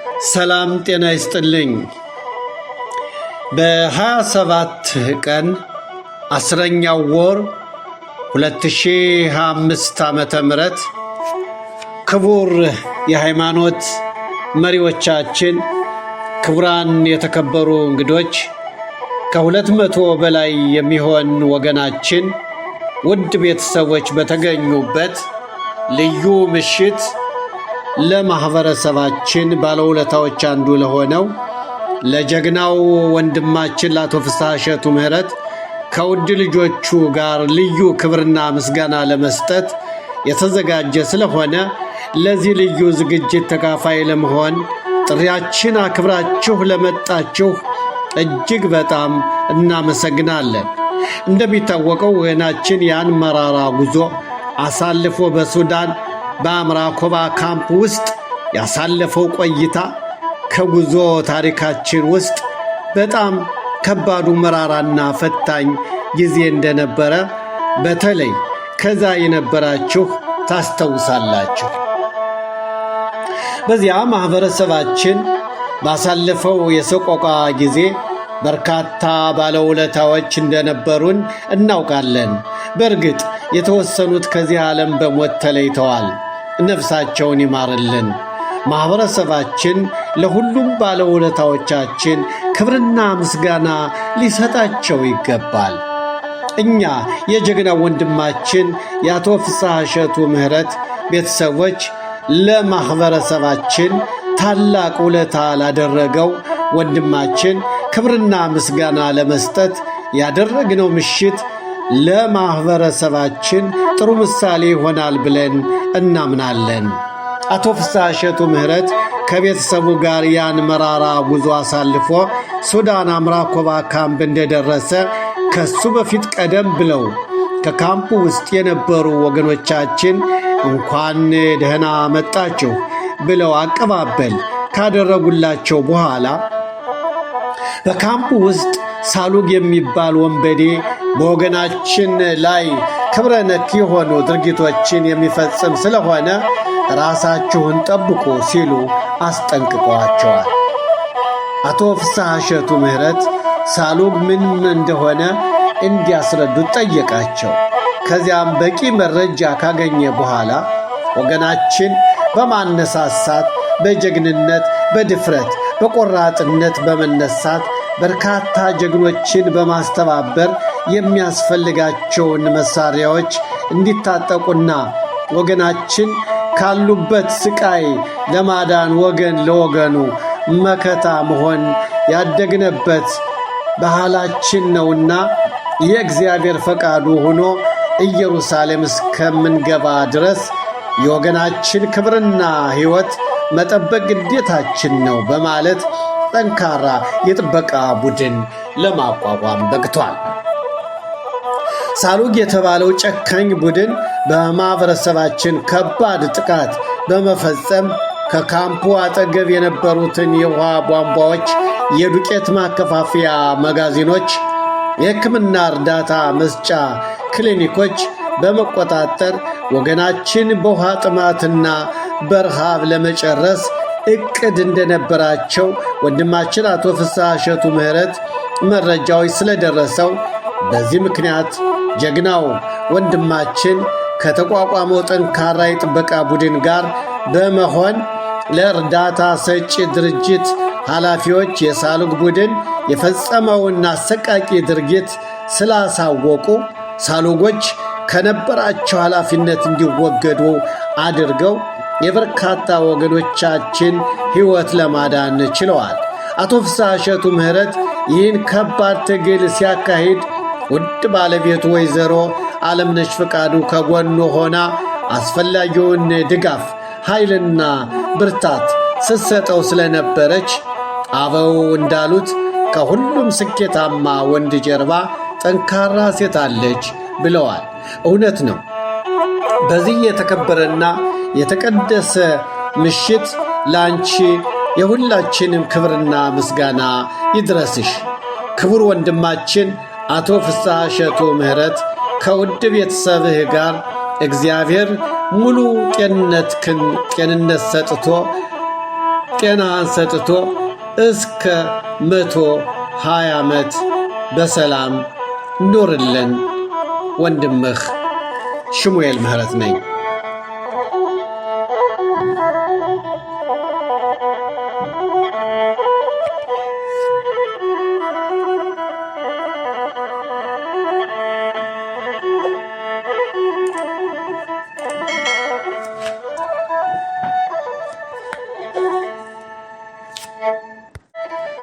ሰላም ጤና ይስጥልኝ። በ27 ቀን 10ኛው ወር 2025 ዓመተ ምህረት ክቡር የሃይማኖት መሪዎቻችን፣ ክቡራን የተከበሩ እንግዶች፣ ከ200 በላይ የሚሆን ወገናችን ውድ ቤተሰቦች በተገኙበት ልዩ ምሽት ለማህበረሰባችን ባለውለታዎች አንዱ ለሆነው ለጀግናው ወንድማችን ለአቶ ፍስሐ እሸቱ ምህረት ከውድ ልጆቹ ጋር ልዩ ክብርና ምስጋና ለመስጠት የተዘጋጀ ስለሆነ ለዚህ ልዩ ዝግጅት ተካፋይ ለመሆን ጥሪያችን አክብራችሁ ለመጣችሁ እጅግ በጣም እናመሰግናለን። እንደሚታወቀው ወገናችን ያን መራራ ጉዞ አሳልፎ በሱዳን በአምራኮባ ካምፕ ውስጥ ያሳለፈው ቆይታ ከጉዞ ታሪካችን ውስጥ በጣም ከባዱ መራራና ፈታኝ ጊዜ እንደነበረ በተለይ ከዛ የነበራችሁ ታስተውሳላችሁ። በዚያ ማህበረሰባችን ባሳለፈው የሰቆቃ ጊዜ በርካታ ባለውለታዎች እንደነበሩን እናውቃለን። በእርግጥ የተወሰኑት ከዚህ ዓለም በሞት ተለይተዋል። ነፍሳቸውን ይማርልን። ማህበረሰባችን ለሁሉም ባለውለታዎቻችን ክብርና ምስጋና ሊሰጣቸው ይገባል። እኛ የጀግና ወንድማችን የአቶ ፍስሐ እሸቱ ምህረት ቤተሰቦች ለማህበረሰባችን ታላቅ ውለታ ላደረገው ወንድማችን ክብርና ምስጋና ለመስጠት ያደረግነው ምሽት ለማህበረሰባችን ጥሩ ምሳሌ ይሆናል ብለን እናምናለን። አቶ ፍስሐ እሸቱ ምህረት ከቤተሰቡ ጋር ያን መራራ ጉዞ አሳልፎ ሱዳን አምራኮባ ካምፕ እንደደረሰ ከሱ በፊት ቀደም ብለው ከካምፑ ውስጥ የነበሩ ወገኖቻችን እንኳን ደህና መጣችሁ ብለው አቀባበል ካደረጉላቸው በኋላ በካምፑ ውስጥ ሳሉግ የሚባል ወንበዴ በወገናችን ላይ ክብረ ነክ የሆኑ ድርጊቶችን የሚፈጽም ስለሆነ ራሳችሁን ጠብቁ ሲሉ አስጠንቅቀዋቸዋል። አቶ ፍስሐ እሸቱ ምህረት ሳሉግ ምን እንደሆነ እንዲያስረዱት ጠየቃቸው። ከዚያም በቂ መረጃ ካገኘ በኋላ ወገናችን በማነሳሳት በጀግንነት፣ በድፍረት፣ በቆራጥነት በመነሳት በርካታ ጀግኖችን በማስተባበር የሚያስፈልጋቸውን መሳሪያዎች እንዲታጠቁና ወገናችን ካሉበት ስቃይ ለማዳን ወገን ለወገኑ መከታ መሆን ያደግነበት ባህላችን ነውና የእግዚአብሔር ፈቃዱ ሆኖ ኢየሩሳሌም እስከምንገባ ድረስ የወገናችን ክብርና ሕይወት መጠበቅ ግዴታችን ነው በማለት ጠንካራ የጥበቃ ቡድን ለማቋቋም በቅቷል። ሳሉግ የተባለው ጨካኝ ቡድን በማህበረሰባችን ከባድ ጥቃት በመፈጸም ከካምፑ አጠገብ የነበሩትን የውሃ ቧንቧዎች፣ የዱቄት ማከፋፈያ መጋዘኖች፣ የሕክምና እርዳታ መስጫ ክሊኒኮች በመቆጣጠር ወገናችን በውሃ ጥማትና በረሃብ ለመጨረስ እቅድ እንደነበራቸው ወንድማችን አቶ ፍስሐ እሸቱ ምህረት መረጃዎች ስለደረሰው በዚህ ምክንያት ጀግናው ወንድማችን ከተቋቋመው ጠንካራ የጥበቃ ቡድን ጋር በመሆን ለእርዳታ ሰጪ ድርጅት ኃላፊዎች የሳሉግ ቡድን የፈጸመውን አሰቃቂ ድርጊት ስላሳወቁ ሳሉጎች ከነበራቸው ኃላፊነት እንዲወገዱ አድርገው የበርካታ ወገኖቻችን ሕይወት ለማዳን ችለዋል። አቶ ፍስሐ እሸቱ ምህረት ይህን ከባድ ትግል ሲያካሂድ ውድ ባለቤቱ ወይዘሮ ዓለምነሽ ፈቃዱ ከጎኑ ሆና አስፈላጊውን ድጋፍ፣ ኃይልና ብርታት ስትሰጠው ስለነበረች አበው እንዳሉት ከሁሉም ስኬታማ ወንድ ጀርባ ጠንካራ ሴት አለች ብለዋል። እውነት ነው። በዚህ የተከበረና የተቀደሰ ምሽት ላንቺ የሁላችንም ክብርና ምስጋና ይድረስሽ። ክቡር ወንድማችን አቶ ፍስሐ እሸቱ ምህረት ከውድ ቤተሰብህ ጋር እግዚአብሔር ሙሉ ጤንነት ሰጥቶ ጤናህን ሰጥቶ እስከ 120 ዓመት በሰላም ኑርልን። ወንድምህ ሽሙኤል ምህረት ነኝ።